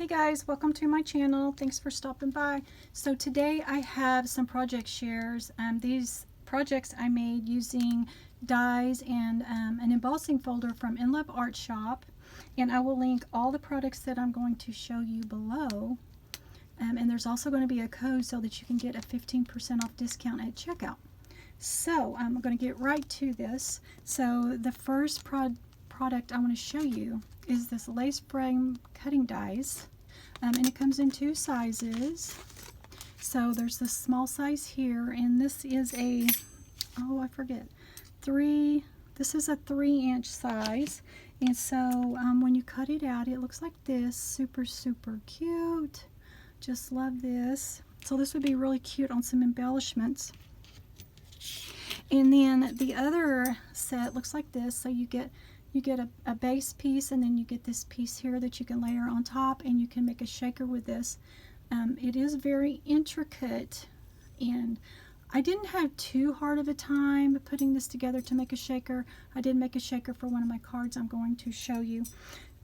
Hey guys, welcome to my channel. Thanks for stopping by. So today I have some project shares. These projects I made using dies and an embossing folder from InLoveArtShop, and I will link all the products that I'm going to show you below. And there's also going to be a code so that you can get a 15% off discount at checkout. So I'm going to get right to this. So the first product I want to show you is this lace frame cutting dies, and it comes in two sizes. So there's this small size here, and this is a, oh I forget, this is a 3-inch size. And so when you cut it out, it looks like this. Super cute. Just love this. So this would be really cute on some embellishments. And then the other set looks like this. So you get a base piece, and then you get this piece here that you can layer on top, and you can make a shaker with this. It is very intricate, and I didn't have too hard of a time putting this together to make a shaker. I did make a shaker for one of my cards I'm going to show you.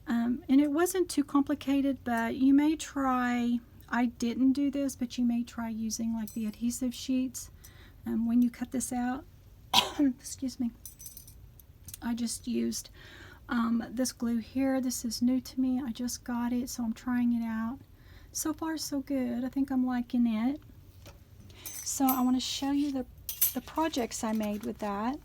And it wasn't too complicated, but you may try, I didn't do this, but you may try using like the adhesive sheets when you cut this out. Excuse me. I just used this glue here. This is new to me. I just got it, so I'm trying it out. So far so good. I think I'm liking it. So I want to show you the projects I made with that.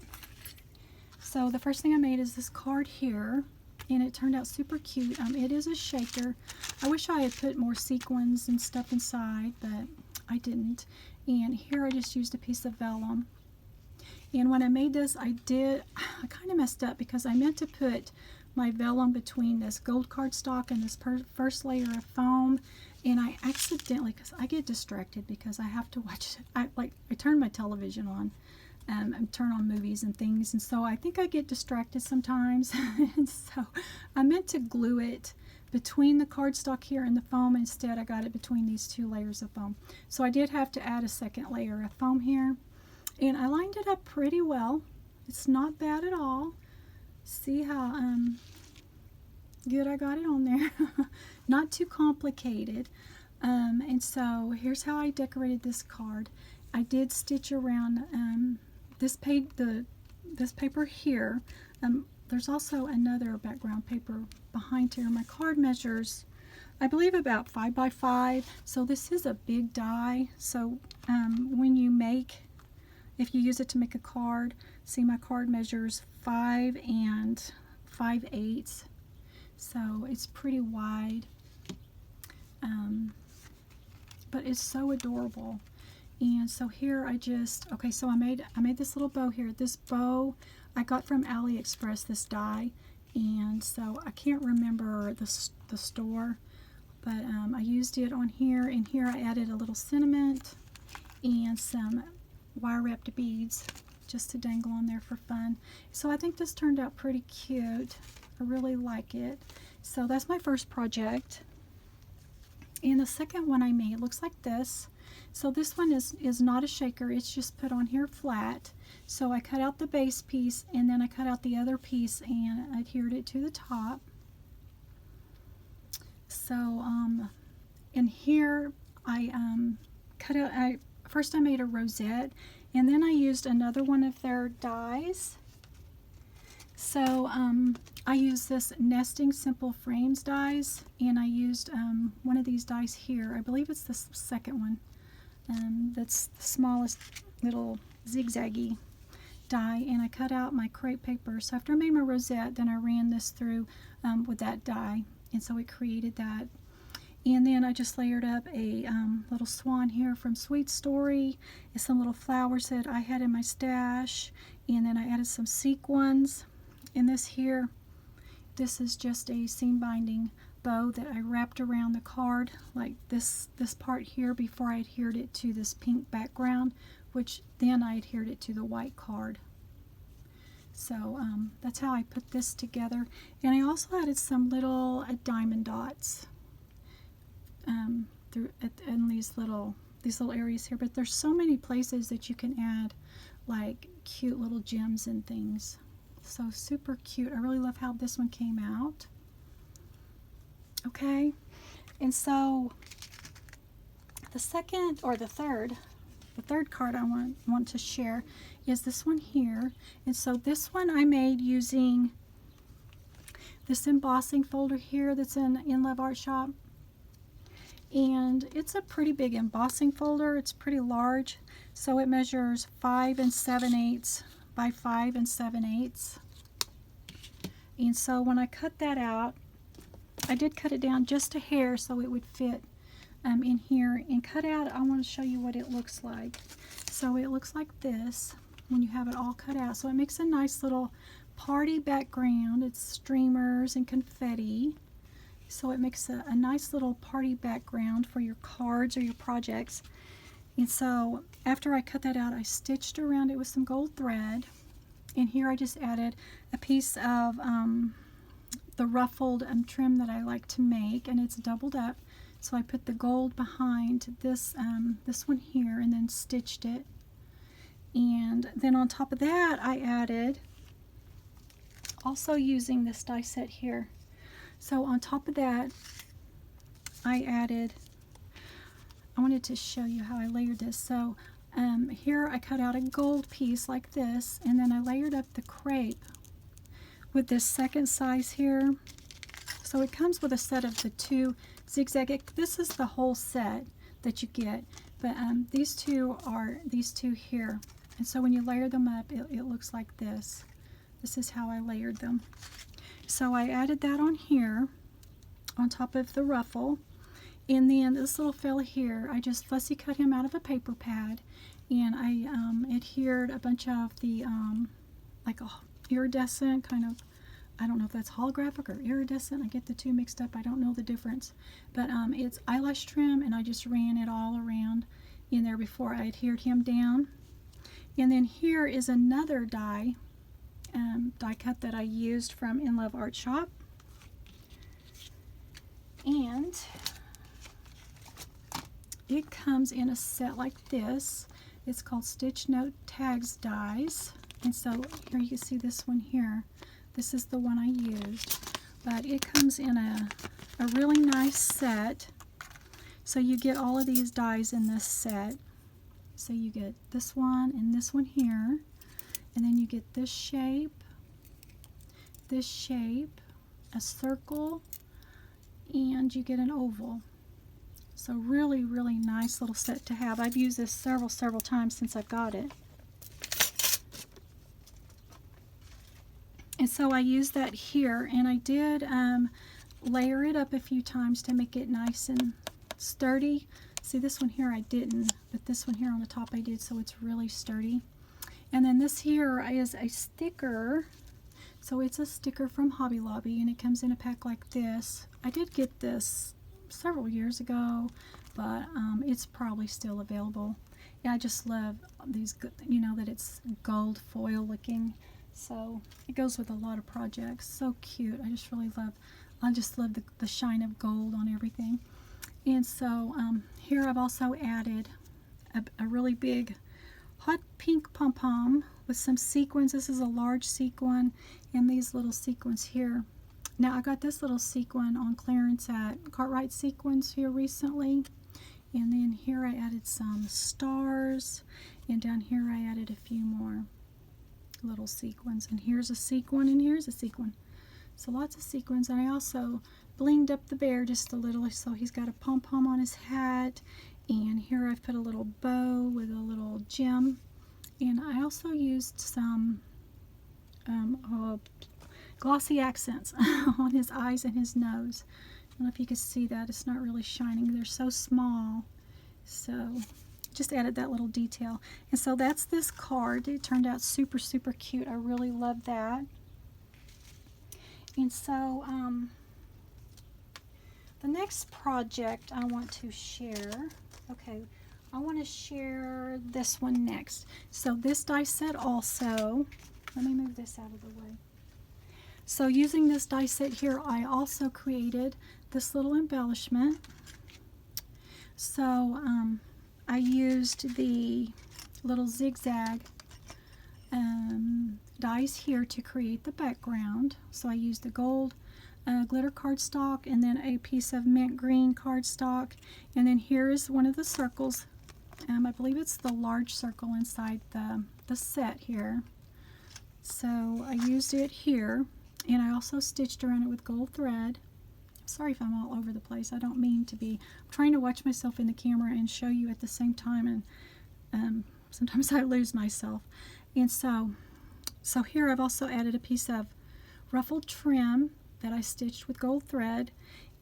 So the first thing I made is this card here, and it turned out super cute. It is a shaker. I wish I had put more sequins and stuff inside, but I didn't. And here I just used a piece of vellum. And when I made this, I kind of messed up because I meant to put my vellum between this gold cardstock and this first layer of foam, and I accidentally, because I get distracted because I have to watch, I turn my television on, and turn on movies and things, and so I think I get distracted sometimes. And so I meant to glue it between the cardstock here and the foam. Instead I got it between these two layers of foam. So I did have to add a second layer of foam here. And I lined it up pretty well. It's not bad at all. See how good I got it on there. Not too complicated. And so here's how I decorated this card. I did stitch around this paper here. There's also another background paper behind here. My card measures, I believe, about 5 by 5. So this is a big die. So when you make, if you use it to make a card, see my card measures 5 and 5/8, so it's pretty wide, but it's so adorable. And so here so I made this little bow here. This bow I got from AliExpress, this die, and so I can't remember the store, but I used it on here, and here I added a little sentiment and some wire wrapped beads just to dangle on there for fun. So I think this turned out pretty cute. I really like it. So that's my first project. And the second one I made looks like this. So this one is not a shaker, it's just put on here flat. So I cut out the base piece, and then I cut out the other piece and adhered it to the top. So in here I cut out, first I made a rosette, and then I used another one of their dies. So I used this Nesting Simple Frames dies, and I used one of these dies here. I believe it's the second one. That's the smallest little zigzaggy die, and I cut out my crepe paper. So after I made my rosette, then I ran this through with that die, and so it created that. And then I just layered up a little swan here from Sweet Story, and some little flowers that I had in my stash. And then I added some sequins. And this here, this is just a seam binding bow that I wrapped around the card, like this part here, before I adhered it to this pink background, which then I adhered it to the white card. So that's how I put this together. And I also added some little diamond dots in these little areas here, but there's so many places that you can add like cute little gems and things. So super cute. I really love how this one came out. Okay, And so the second, or the third card I want to share is this one here. And so this one I made using this embossing folder here that's in InLoveArtShop. And it's a pretty big embossing folder. It's pretty large. So it measures 5 7/8 by 5 7/8. And so when I cut that out, I did cut it down just a hair so it would fit in here. And cut out, I want to show you what it looks like. So it looks like this when you have it all cut out. So it makes a nice little party background. It's streamers and confetti. So it makes a nice little party background for your cards or your projects. And so after I cut that out, I stitched around it with some gold thread. And here I just added a piece of the ruffled trim that I like to make, and it's doubled up. So I put the gold behind this one here and then stitched it. And then on top of that, I added, also using this die set here. So on top of that, I wanted to show you how I layered this. So here I cut out a gold piece like this, and then I layered up the crepe with this second size here. So it comes with a set of the 2 zigzag. This is the whole set that you get, but these two are these two here. And so when you layer them up, it looks like this. This is how I layered them. So I added that on here, on top of the ruffle. And then this little fella here, I just fussy cut him out of a paper pad, and I adhered a bunch of the like a iridescent kind of, I don't know if that's holographic or iridescent. I get the two mixed up. I don't know the difference. But it's eyelash trim, and I just ran it all around in there before I adhered him down. And then here is another die cut that I used from InLoveArtShop. And it comes in a set like this. It's called Stitch Note Tags dies. And so here you can see this one here. This is the one I used. But it comes in a really nice set. So you get all of these dies in this set. So you get this one and this one here. And then you get this shape, a circle, and you get an oval. So really, really nice little set to have. I've used this several times since I've got it. And so I used that here, and I did layer it up a few times to make it nice and sturdy. See, this one here I didn't, but this one here on the top I did, so it's really sturdy. And then this here is a sticker. So it's a sticker from Hobby Lobby, and it comes in a pack like this. I did get this several years ago, but it's probably still available. Yeah, I just love these, you know, that it's gold foil looking. So it goes with a lot of projects. So cute. I just love the shine of gold on everything. And so here I've also added a really big hot pink pom-pom with some sequins. This is a large sequin, and these little sequins here. Now I got this little sequin on clearance at Cartwright Sequins here recently. And then here I added some stars, and down here I added a few more little sequins. And here's a sequin, and here's a sequin. So lots of sequins. And I also blinged up the bear just a little, so he's got a pom-pom on his hat. And here I've put a little bow with a little gem. And I also used some glossy accents on his eyes and his nose. I don't know if you can see that. It's not really shining. They're so small. So just added that little detail. And so that's this card. It turned out super, super cute. I really love that. And so the next project I want to share, I want to share this one next. So this die set also, let me move this out of the way. So using this die set here, I also created this little embellishment. So I used the little zigzag dies here to create the background. So I used the gold glitter cardstock, and then a piece of mint green cardstock, and then here is one of the circles. I believe it's the large circle inside the set here. So I used it here, and I also stitched around it with gold thread. Sorry if I'm all over the place. I don't mean to be. I'm trying to watch myself in the camera and show you at the same time, and sometimes I lose myself. And so here I've also added a piece of ruffled trim that I stitched with gold thread,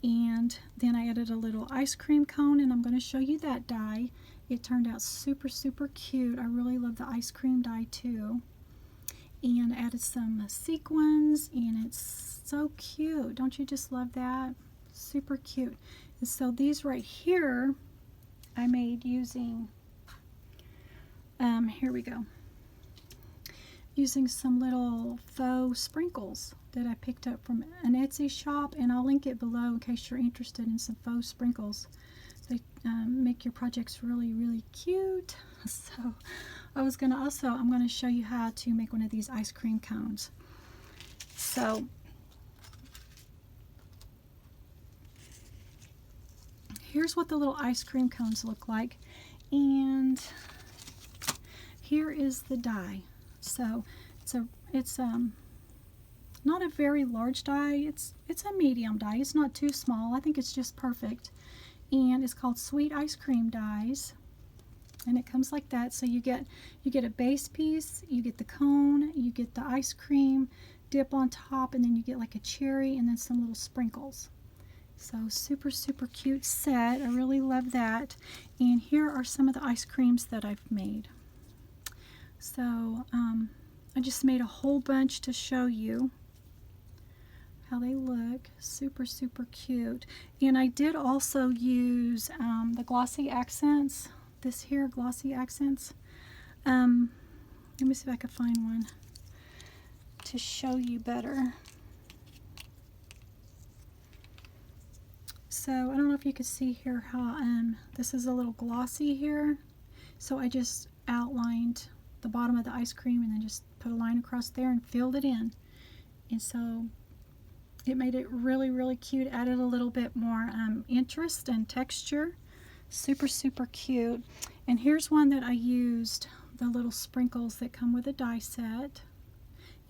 and then I added a little ice cream cone, and I'm going to show you that die. It turned out super, super cute. I really love the ice cream die too. And added some sequins, and it's so cute. Don't you just love that? Super cute. And so these right here I made using, here we go, using some little faux sprinkles that I picked up from an Etsy shop, and I'll link it below in case you're interested in some faux sprinkles. They make your projects really, really cute. So I'm going to show you how to make one of these ice cream cones. So here's what the little ice cream cones look like, and here is the die. So it's not a very large die. It's a medium die. It's not too small. I think it's just perfect. And it's called Sweet Ice Cream Dies, and it comes like that. So you get a base piece, you get the cone, you get the ice cream dip on top, and then you get like a cherry and then some little sprinkles. So super, super cute set. I really love that. And here are some of the ice creams that I've made. So I just made a whole bunch to show you how they look. Super, super cute. And I did also use the glossy accents. This here, glossy accents. Let me see if I can find one to show you better. So I don't know if you can see here how this is a little glossy here. So I just outlined the bottom of the ice cream and then just put a line across there and filled it in. And so it made it really, really cute. Added a little bit more interest and texture. Super, super cute. And here's one that I used the little sprinkles that come with a die set.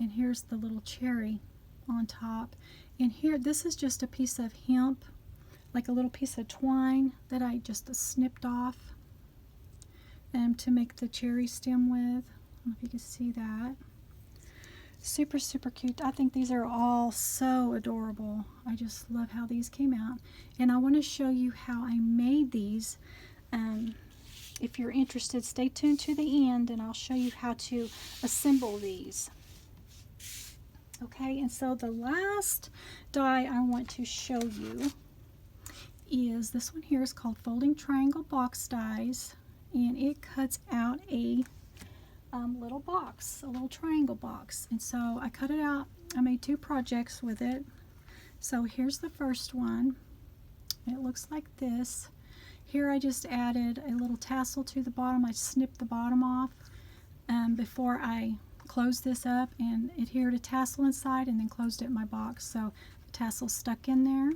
And here's the little cherry on top. And here, this is just a piece of hemp, like a little piece of twine that I just snipped off to make the cherry stem with. I don't know if you can see that. Super, super cute. I think these are all so adorable. I just love how these came out. And I want to show you how I made these. If you're interested, stay tuned to the end and I'll show you how to assemble these. Okay, and so the last die I want to show you is this one here. Is called Folding Triangle Box Dies, and it cuts out a little box, a little triangle box. And so I cut it out. I made two projects with it. So here's the first one. It looks like this. Here I just added a little tassel to the bottom. I snipped the bottom off before I closed this up, and adhered a tassel inside and then closed it in my box. So the tassel stuck in there,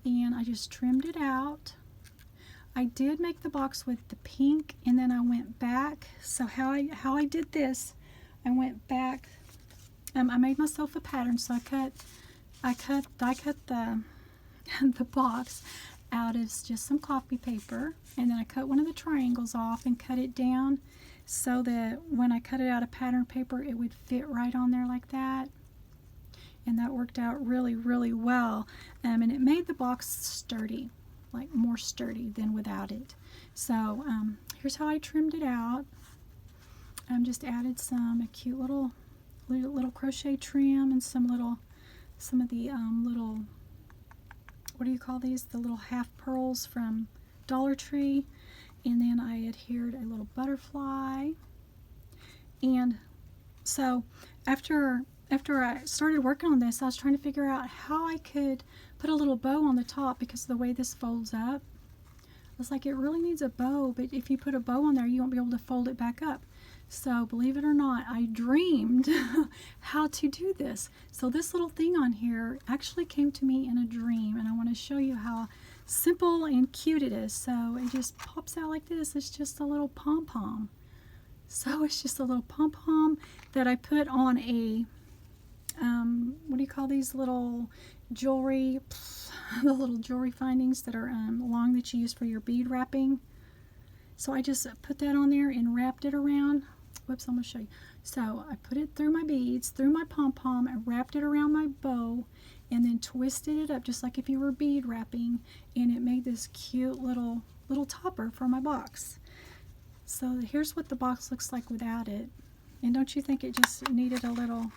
and I just trimmed it out. I did make the box with the pink, and then I went back. So how I did this, I went back. I made myself a pattern. So I cut the the box out of just some coffee paper, and then I cut one of the triangles off and cut it down so that when I cut it out of pattern paper, it would fit right on there like that. And that worked out really, really well. And it made the box sturdy, like more sturdy than without it. So here's how I trimmed it out. Just added a cute little crochet trim and some of the little, what do you call these? The little half pearls from Dollar Tree. And then I adhered a little butterfly. And so after I started working on this, I was trying to figure out how I could put a little bow on the top, because of the way this folds up. I was like, it really needs a bow, but if you put a bow on there, you won't be able to fold it back up. So believe it or not, I dreamed how to do this. So this little thing on here actually came to me in a dream, and I want to show you how simple and cute it is. So it just pops out like this. It's just a little pom-pom. So it's just a little pom-pom that I put on a, what do you call these little jewelry, the little jewelry findings that are long that you use for your bead wrapping. So I just put that on there and wrapped it around. Whoops, I'm going to show you. So I put it through my beads, through my pom-pom, and wrapped it around my bow, and then twisted it up just like if you were bead wrapping, and it made this cute little topper for my box. So here's what the box looks like without it. And don't you think it just needed a little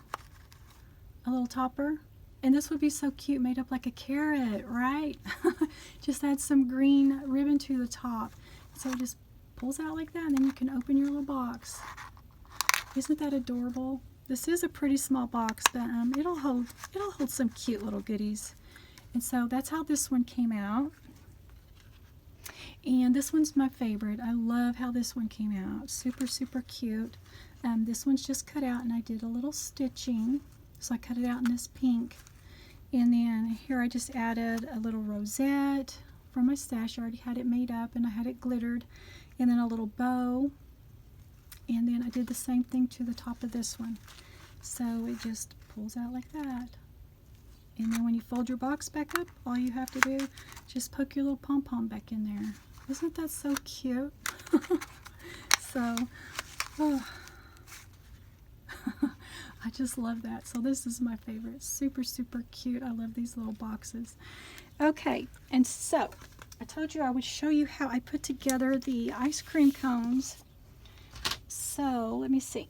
topper? And this would be so cute, made up like a carrot, right? Just add some green ribbon to the top. So it just pulls out like that, and then you can open your little box. Isn't that adorable? This is a pretty small box, but it'll hold some cute little goodies. And so that's how this one came out. And this one's my favorite. I love how this one came out. Super, super cute. This one's just cut out, and I did a little stitching. So I cut it out in this pink. And then here I just added a little rosette from my stash. I already had it made up, and I had it glittered. And then a little bow. And then I did the same thing to the top of this one. So it just pulls out like that. And then when you fold your box back up, all you have to do, just poke your little pom-pom back in there. Isn't that so cute? So, oh. I just love that. So this is my favorite. Super, super cute. I love these little boxes. Okay, and so I told you I would show you how I put together the ice cream cones. So let me see.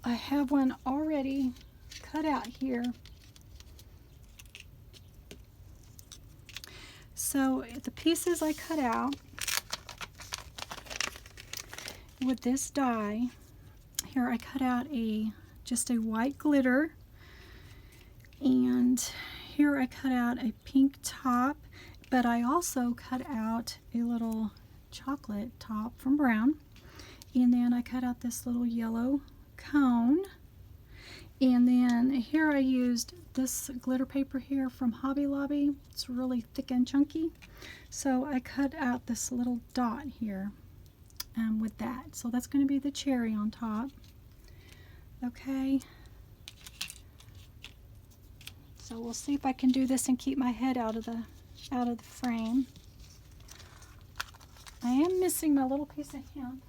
I have one already cut out here. So the pieces I cut out with this die, here I cut out just a white glitter, and here I cut out a pink top, but I also cut out a little chocolate top from Brown, and then I cut out this little yellow cone, and then here I used this glitter paper here from Hobby Lobby. It's really thick and chunky, so I cut out this little dot here with that. So that's going to be the cherry on top. Okay, so we'll see if I can do this and keep my head out of the frame. I am missing my little piece of hemp.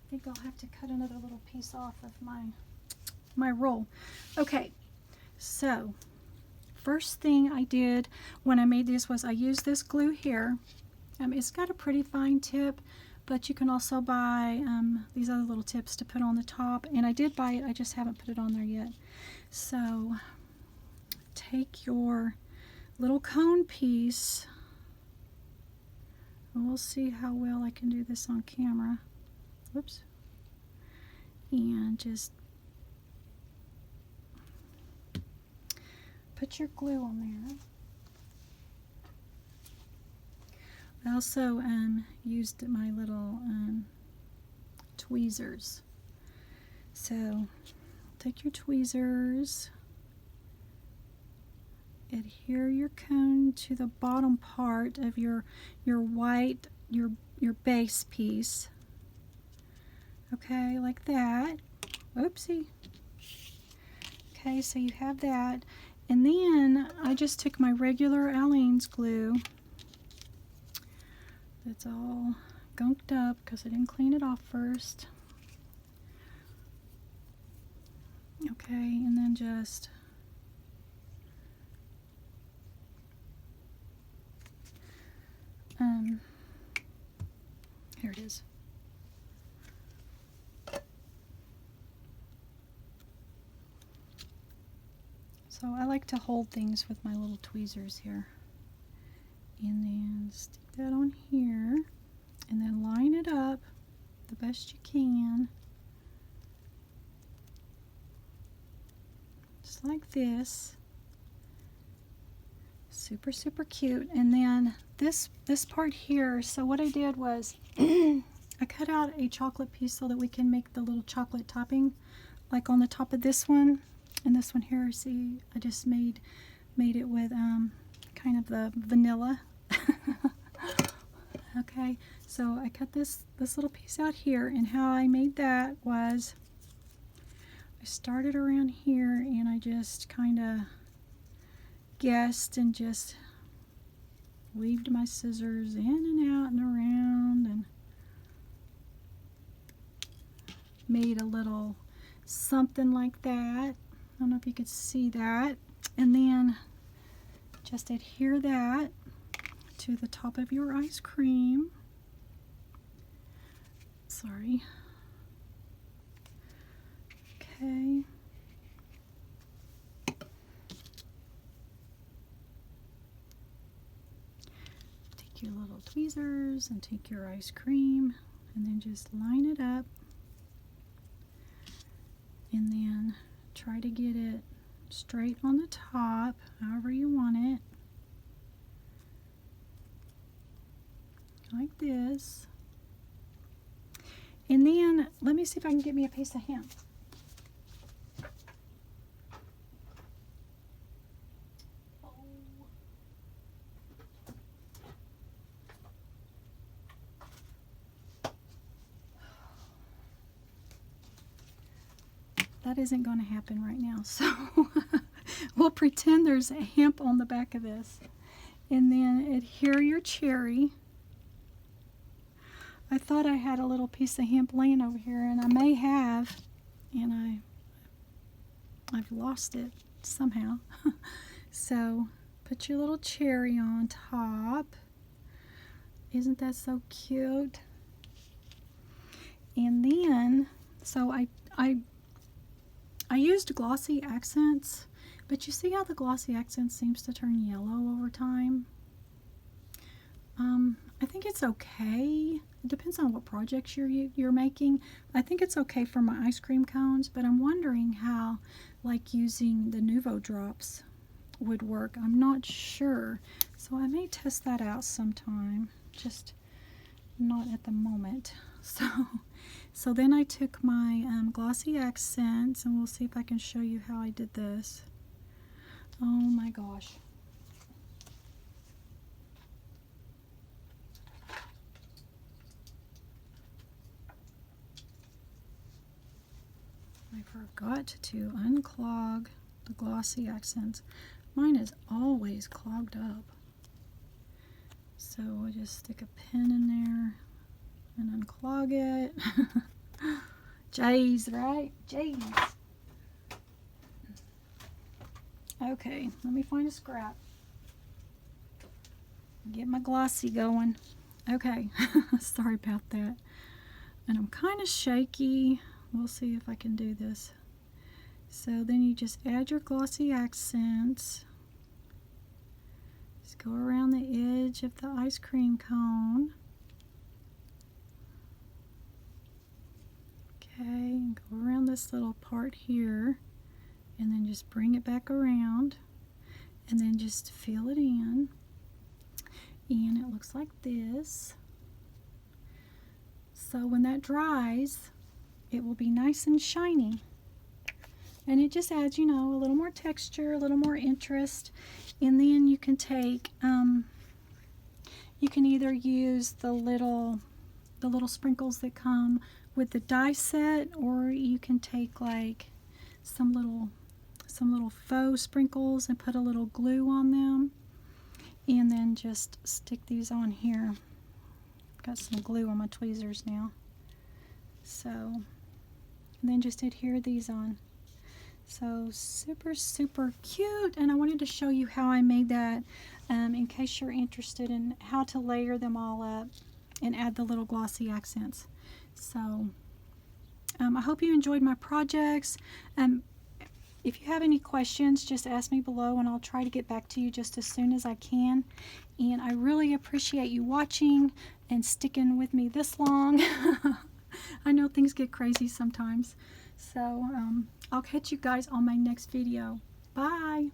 I think I'll have to cut another little piece off of my roll. Okay, so first thing I did when I made this was I used this glue here. It's got a pretty fine tip, but you can also buy these other little tips to put on the top, and I did buy it, I just haven't put it on there yet. So take your little cone piece, and we'll see how well I can do this on camera. Whoops. And just put your glue on there. I also used my little tweezers. So take your tweezers, adhere your cone to the bottom part of your white, your base piece. Okay, like that. Oopsie. Okay, so you have that. And then I just took my regular Aleene's glue that's all gunked up because I didn't clean it off first. Okay, and then just here it is. So I like to hold things with my little tweezers here. And then stick that on here, and then line it up the best you can. just like this. Super, super cute. And then this part here, so what I did was I cut out a chocolate piece so that we can make the little chocolate topping, like on the top of this one. And this one here, see, I just made it with kind of the vanilla. Okay, so I cut this little piece out here, and how I made that was I started around here and I just kind of guessed and just weaved my scissors in and out and around and made a little something like that. I don't know if you could see that. And then just adhere that to the top of your ice cream. Sorry. Okay. Take your little tweezers and take your ice cream and then just line it up. And then try to get it straight on the top, however you want it. Like this. And then let me see if I can get me a piece of hemp. That isn't going to happen right now, so we'll pretend there's a hemp on the back of this. And then adhere your cherry. I thought I had a little piece of hemp laying over here, and I may have, and I've lost it somehow. So put your little cherry on top. Isn't that so cute? And then, so I used glossy accents, but you see how the glossy accent seems to turn yellow over time? I think it's okay. It depends on what projects you're making. I think it's okay for my ice cream cones, but I'm wondering how, like, using the Nuvo drops would work. I'm not sure. So I may test that out sometime, just not at the moment. So then I took my glossy accents, and we'll see if I can show you how I did this. Oh my gosh. I forgot to unclog the glossy accents. Mine is always clogged up. So I just stick a pin in there and unclog it. Jays, right? Jays. Okay, let me find a scrap. Get my glossy going. Okay, sorry about that. And I'm kind of shaky. We'll see if I can do this. So then you just add your glossy accents. Just go around the edge of the ice cream cone. Okay, and go around this little part here, and then just bring it back around, and then just fill it in. And it looks like this. So when that dries, it will be nice and shiny. And it just adds, you know, a little more texture, a little more interest. And then you can take, you can either use the little sprinkles that come with the die set, or you can take like some little faux sprinkles and put a little glue on them, and then just stick these on here. I've got some glue on my tweezers now. So, and then just adhere these on. So super, super cute. And I wanted to show you how I made that in case you're interested in how to layer them all up and add the little glossy accents. So I hope you enjoyed my projects. If you have any questions, just ask me below and I'll try to get back to you just as soon as I can. And I really appreciate you watching and sticking with me this long. I know things get crazy sometimes. So I'll catch you guys on my next video. Bye.